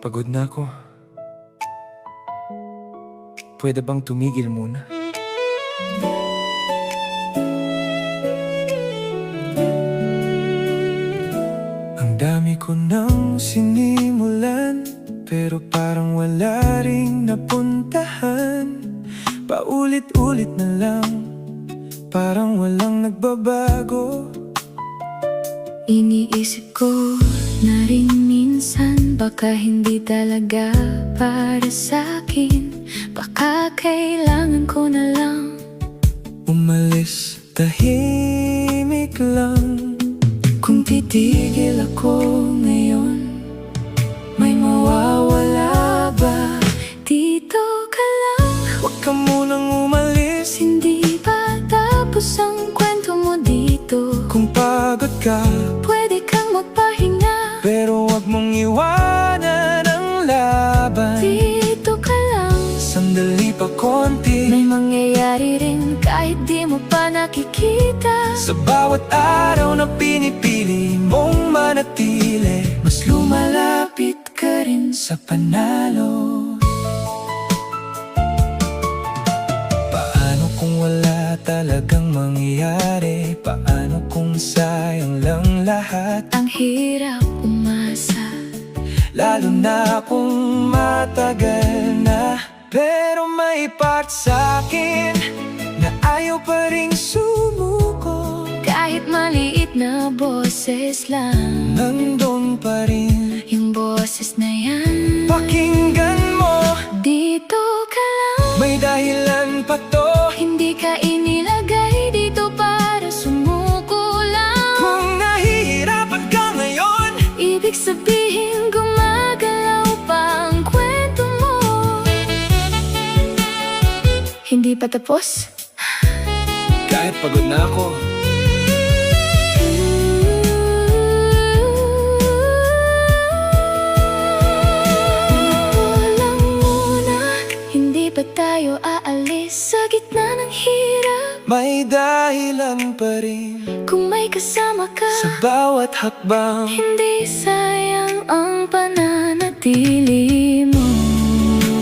Pagod na ako. Pwede bang tumigil muna? Ang dami ko nang sinimulan, pero parang wala ring napuntahan. Paulit-ulit na lang, parang walang nagbabago. Iniisip ko na rin minsan, baka hindi talaga para sa'kin. Baka kailangan ko na lang umalis, tahimik lang. Kung titigil ako ngayon, may mawawala ba? Dito ka lang, Huwag ka munang umalis. hindi pa tapos ang kwento mo dito. Kung pagod ka, Pwede kang magpahinga, pero wag mong iwanan ang laban. dito ka lang. Sandali pa konti, May mangyayari rin kahit di mo pa nakikita. sa bawat araw na pinipili mong manatili, mas lumalapit ka rin sa panalo. Paano kung wala talagang mangyayari? Paano kung sayang lang lahat? Ang hirap umasa, Lalo na kung matagal na. Pero may part sa'kin na ayaw pa ring sumuko. kahit maliit na boses lang. Nandun pa rin, Yung boses na yan, pakinggan mo. dito ka lang. May dahilan pa to. Hindi ka inilagay dito para sumuko lang. Kung nahihirapan ka ngayon, Ibig sabihin gumagalaw pa ang kwento mo. Hindi pa tapos? kahit pagod na ako, Walang muna, hindi pa tayo aalis sa gitna ng hirap. may dahilan pa rin Kung may kasama ka, sa bawat hakbang. hindi sayang ang pananatili mo.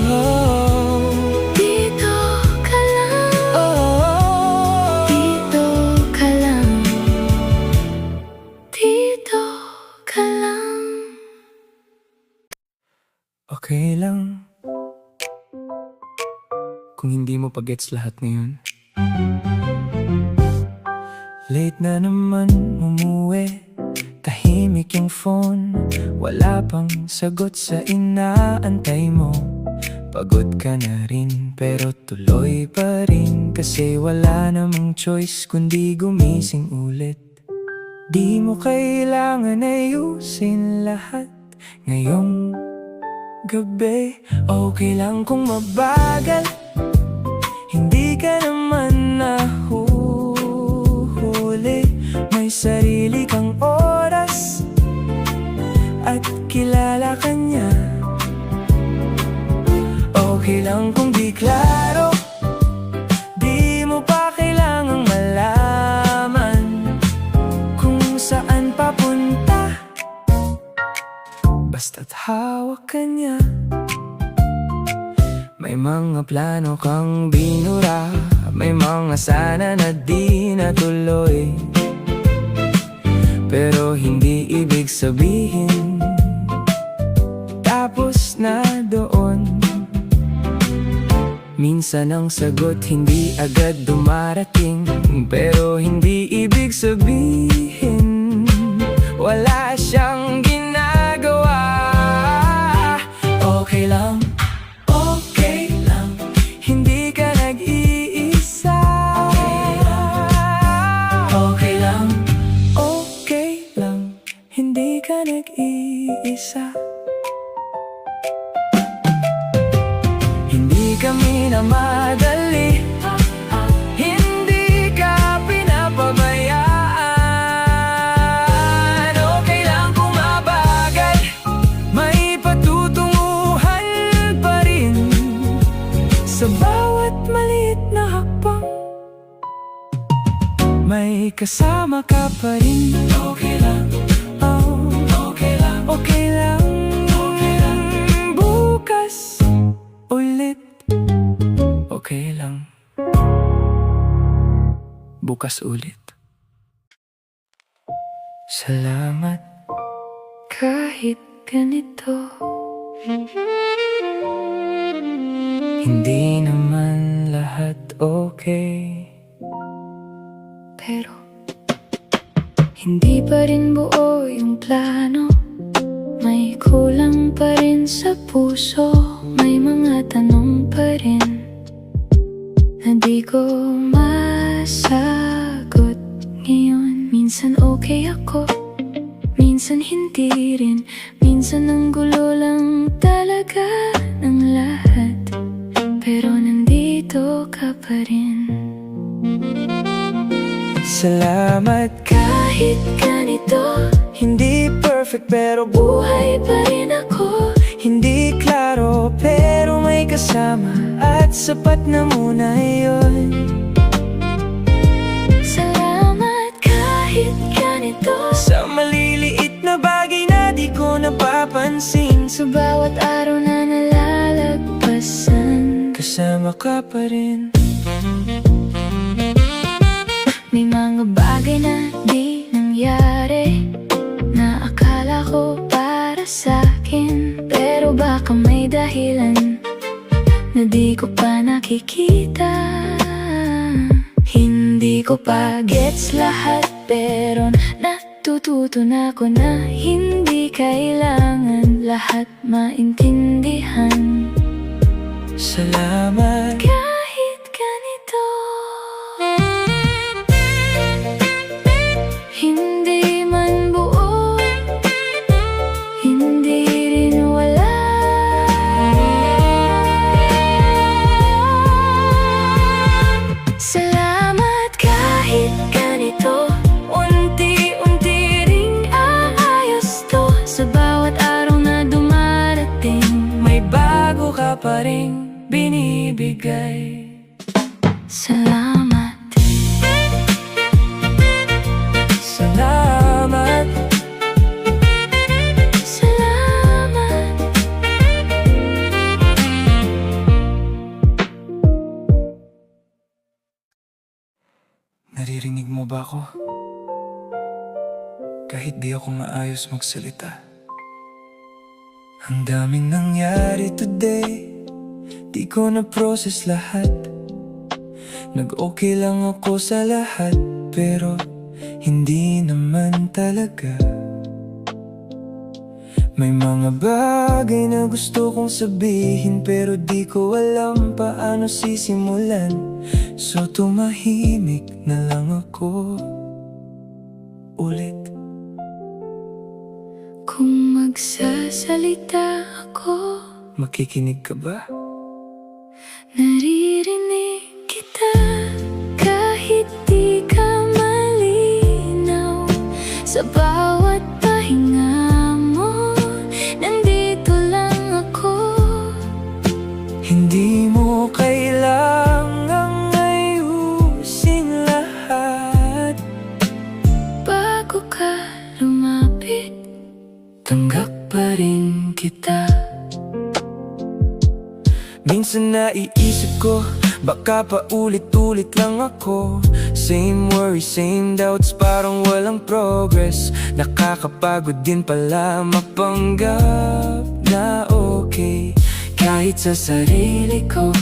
Oh, Dito ka lang, oh, dito ka lang, dito ka lang. okay lang kung hindi mo pagets lahat ngayon. Late na naman umuwi, tahimik yung phone, wala pang sagot sa inaantay mo. Pagod ka na rin pero tuloy pa rin, kasi wala namang choice kundi gumising ulit. Di mo kailangan ayusin lahat ngayong gabi. Okay lang kung mabagal, hindi ka naman nahuhuli. May sarili kang oras at kilala ka niya. Okay lang kung di klaro, di mo pa kailangang malaman kung saan papunta, basta't hawak ka niya. May mga plano kang binura, may mga sana na di natuloy. Pero hindi ibig sabihin tapos na doon. Minsan ang sagot hindi agad dumarating, pero hindi ibig sabihin wala siyang ginagawa. Okay lang, hindi ka nag-iisa. Okay lang, hindi ka nag-iisa. Hindi ka minamadali, hindi ka pinapabayaan. Okay lang kung mabagal, may patutunguhan pa rin sa bawat maliit na hakbang. May kasama ka pa rin. Okay lang, oh, okay lang, okay lang, okay lang. okay lang. Bukas ulit. Salamat Kahit ganito, hindi naman lahat okay. pero hindi pa rin buo yung plano. May kulang pa rin sa puso. May mga tanong pa rin na di ko masagot ngayon. Minsan okay ako, minsan hindi rin. Minsan ang gulo lang talaga ng lahat, pero nandito ka pa rin. Salamat Kahit ganito, hindi perfect pero buhay pa rin ako. hindi klaro pero may kasama at sapat na muna yun. Salamat kahit ganito, Sa maliliit na bagay na di ko napapansin, sa bawat araw na nalalagpasan. kasama ka pa rin. May mga bagay na di nangyari na akala ko para sa'kin, pero baka may dahilan na di ko pa nakikita. Hindi ko pa gets lahat, pero natututo na ko na hindi kailangan lahat maintindihan. Salamat Kahit ganito, hindi man buo, hindi rin wala. Salamat kahit ganito, unti-unti ring aayos to. Sa bawat araw na dumarating, may bago ka pa rin binibigay. salamat. Salamat Salamat. Naririnig mo ba ako? Kahit di ako maayos magsalita. Ang daming nangyari today, di ko na-process lahat. Nag-okay lang ako sa lahat, pero hindi naman talaga. May mga bagay na gusto kong sabihin, pero di ko alam paano sisimulan. So tumahimik na lang ako ulit. Kung magsasalita ako, Makikinig ka ba? naririnig kita. Kahit di ka malinaw, sa bawat pahinga mo, nandito lang ako. Hindi mo kailangang ayusin lahat. Bago ka lumapit, Tanggap pa rin kita. Minsan naiisip ko, baka pa ulit-ulit lang ako. Same worries, same doubts, parang walang progress. Nakakapagod din pala mapanggap na okay. Kahit sa sarili ko,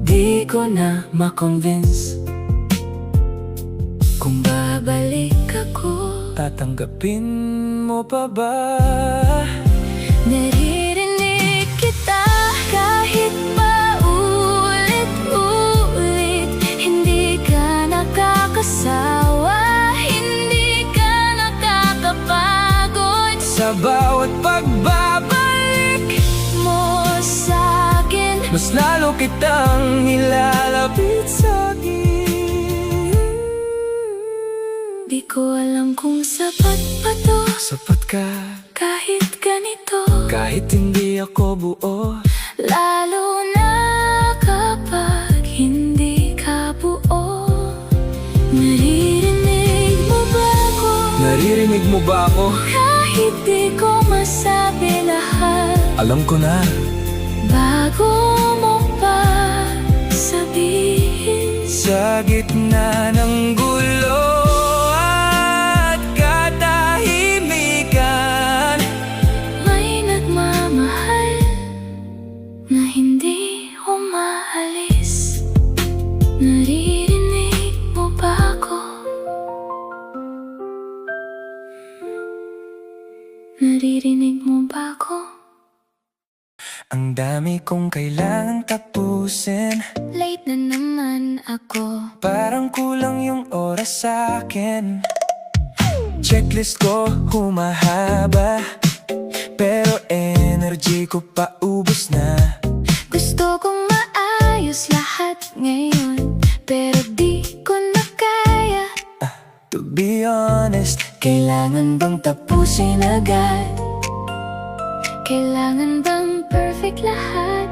di ko na makonvince. kung babalik ako, Tatanggapin mo pa ba? naririnig kita. Kahit pa ulit-ulit, hindi ka nakakasawa, hindi ka nakakapagod. Sa bawat pagbabalik Mo sa'kin, mas lalo kitang nilalapit sa'kin. di ko alam kung sapat pa to. Sapat ka, Kahit ganito, kahit hindi ako buo. lalo na kapag hindi ka buo. Naririnig mo ba ako? Naririnig mo ba ako? Kahit di ko masabi lahat, Alam ko na, bago mo pa sabihin. Sa gitna ng gulo at katahimikan, May nagmamahal na hindi umaalis. Naririnig mo ba ako? Naririnig mo ba ako? ang dami kong kailangan tapusin. Late na naman ako. Parang kulang yung oras sa akin. Checklist ko humahaba, pero energy ko pa ubos na. Gusto kong maayos lahat ngayon, pero di ko na kaya. To be honest, kailangan bang tapusin agad? Kailangan bang perfect lahat?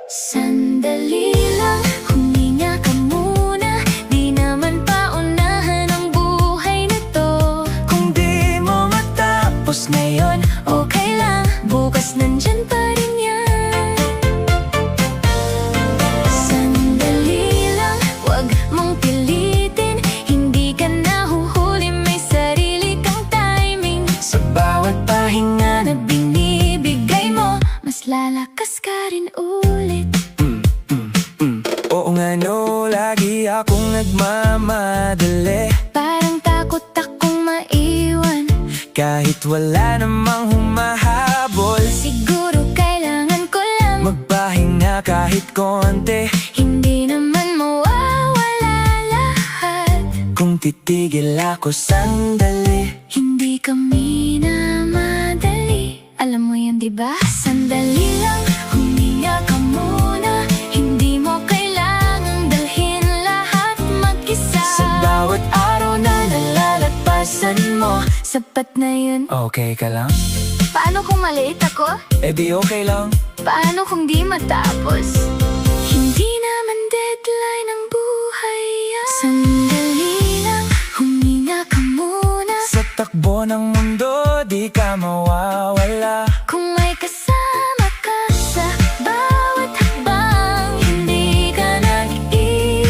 Sandali lang, huminga ka muna. Di naman paunahan ang buhay na to. Kung di mo matapos ngayon, Okay lang, bukas nandyan pa rin yan. Sandali lang, wag mong pilitin. Hindi ka nahuhuli, may sarili kang timing. sa bawat pahinga na Binibigay mo, mas lalakas ka rin ulit. oo nga no, lagi akong nagmamadali. Parang takot akong maiwan. Kahit wala namang humahabol, Siguro kailangan ko lang magpahinga kahit konti. Hindi naman mawawala lahat. Kung titigil ako sandali, Hindi kami na madali. Alam mo yan, diba? Sandali lang, huminga ka muna. Hindi mo kailangang dalhin lahat mag-isa. sa bawat araw na nalalagpasan mo, Sapat na yun. okay ka lang? Paano kung maliit ako? Eh di okay lang. Paano kung di matapos? Hindi naman deadline ang buhay yan. Sandali lang, huminga ka muna. Sa takbo ng mundo, di ka mawawala. Kung may kasama ka sa bawat hakbang, hindi ka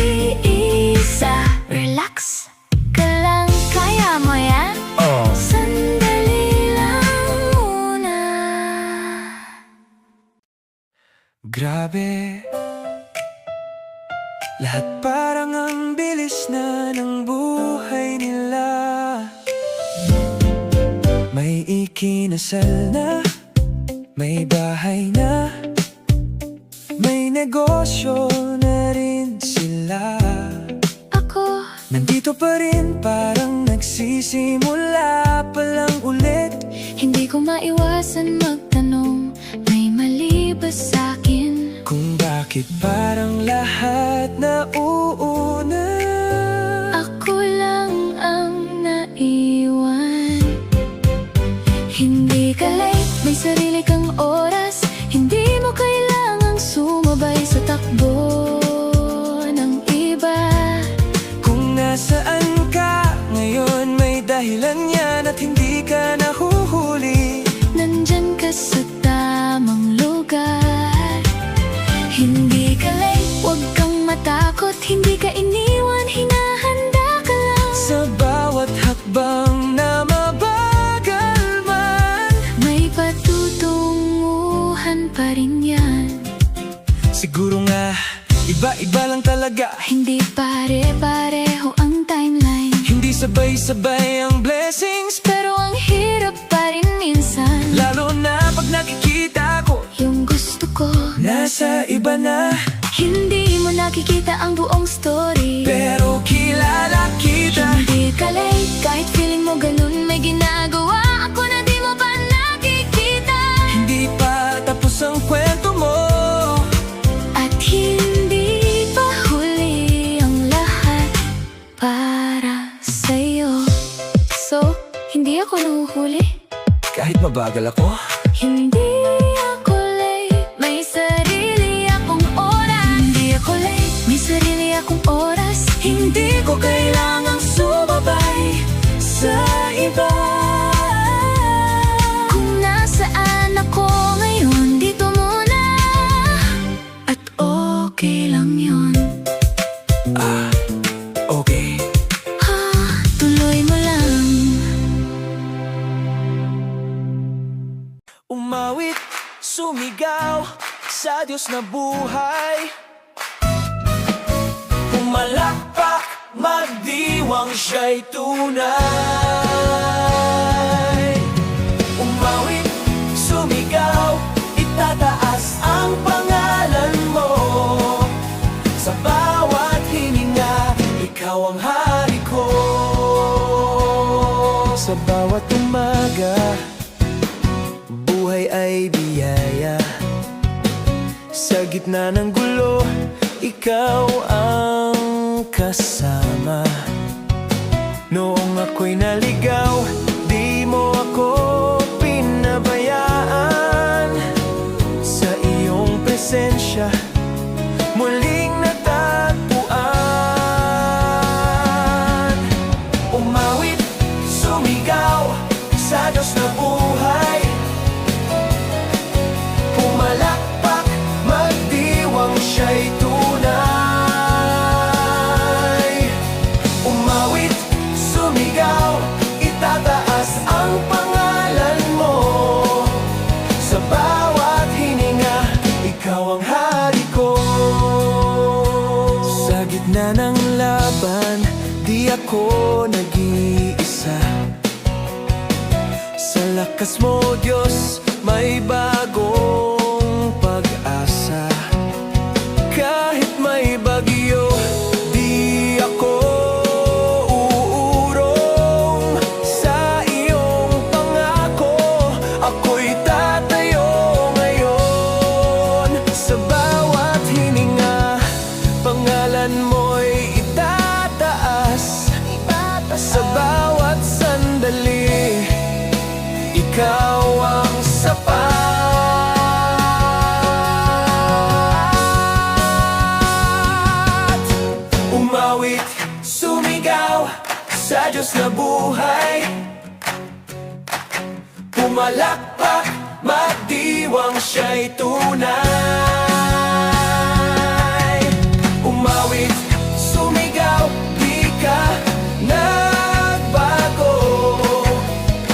nag-iisa. Relax ka lang, kaya mo yan? Oh, Sandali lang muna. grabe. Lahat parang ang bilis na ng buhay nila. May ikinasal na, may bahay na, may negosyo na rin sila. Ako, Nandito pa rin, parang nagsisimula pa lang ulit. hindi ko maiwasan magtanong, may mali ba sa'kin? Kung bakit parang lahat na uuna. Ako lang ang naiwan. Hindi ka late, may sarili kang oras. Hindi mo kailangang sumabay sa takbo ng iba. Kung nasaan ka ngayon, may dahilan yan at hindi ka nahuhuli. Nandyan ka sa tamang lugar. Hindi ka late, huwag kang matakot. Hindi ka iniwan, hinahanda ka lang. Sa bawat hakbang na mabagal man, May patutunguhan pa rin yan. siguro nga, iba-iba lang talaga. Hindi pare-pareho ang timeline, Hindi sabay-sabay ang blessings, pero ang hirap pa rin minsan. lalo na pag nakikita ko Yung gusto ko, nasa iba na. hindi mo nakikita ang buong story. Pero kilala kita. Hindi ka late, kahit feeling mo ganun, may ginagawa ako na di mo pa nakikita. Hindi pa tapos ang kwento mo. At hindi pa huli ang lahat para sa'yo. So, hindi ako nahuhuli. Kahit mabagal ako, Hindi ako late, may sarili akong oras. Hindi ako late, may sarili akong oras. hindi ko kailangang sumabay sa iba. Kung nasaan ako ngayon, dito muna. At okay Diyos na buhay. Pumalakpak, magdiwang siya'y tunay. Umawit, sumigaw, itataas ang pangalan mo. Sa bawat hininga, ikaw ang hari ko. Sa bawat umaga, buhay ay biyaya. Sa gitna ng gulo, ikaw ang kasama. Noong ako'y naligaw, di mo ako pinabayaan. Sa iyong presensya, muling natagpuan. Umawit, sumigaw, sa Diyos na buhay. Pumalakpak, magdiwang siya'y tunay. Umawit, sumigaw, itataas ang pangalan mo. Sa bawat hininga, ikaw ang hari ko. Sa gitna ng laban, di ako nag-iisa. Sa lakas mo, Diyos, may bagong pag-asa. Kahit may bagyo, di ako uurong. Sa iyong pangako, ako'y tatayo ngayon. Sa bawat hininga, pangalan mo'y itataas. Sa bawat sandali, ikaw ang sapat. Umawit, sumigaw, sa Diyos na buhay. Pumalakpak, magdiwang siya'y tunay. Umawit, sumigaw, di ka nagbago.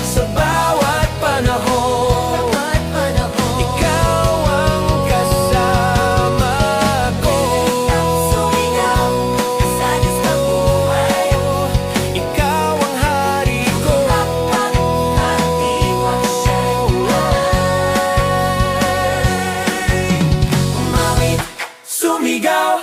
Sa bawat panahon, ikaw ang kasama ko. Sumigaw sa Diyos na buhay. Ikaw ang hari ko. Magdiwang siya'y tunay. Umawit, Sumigaw,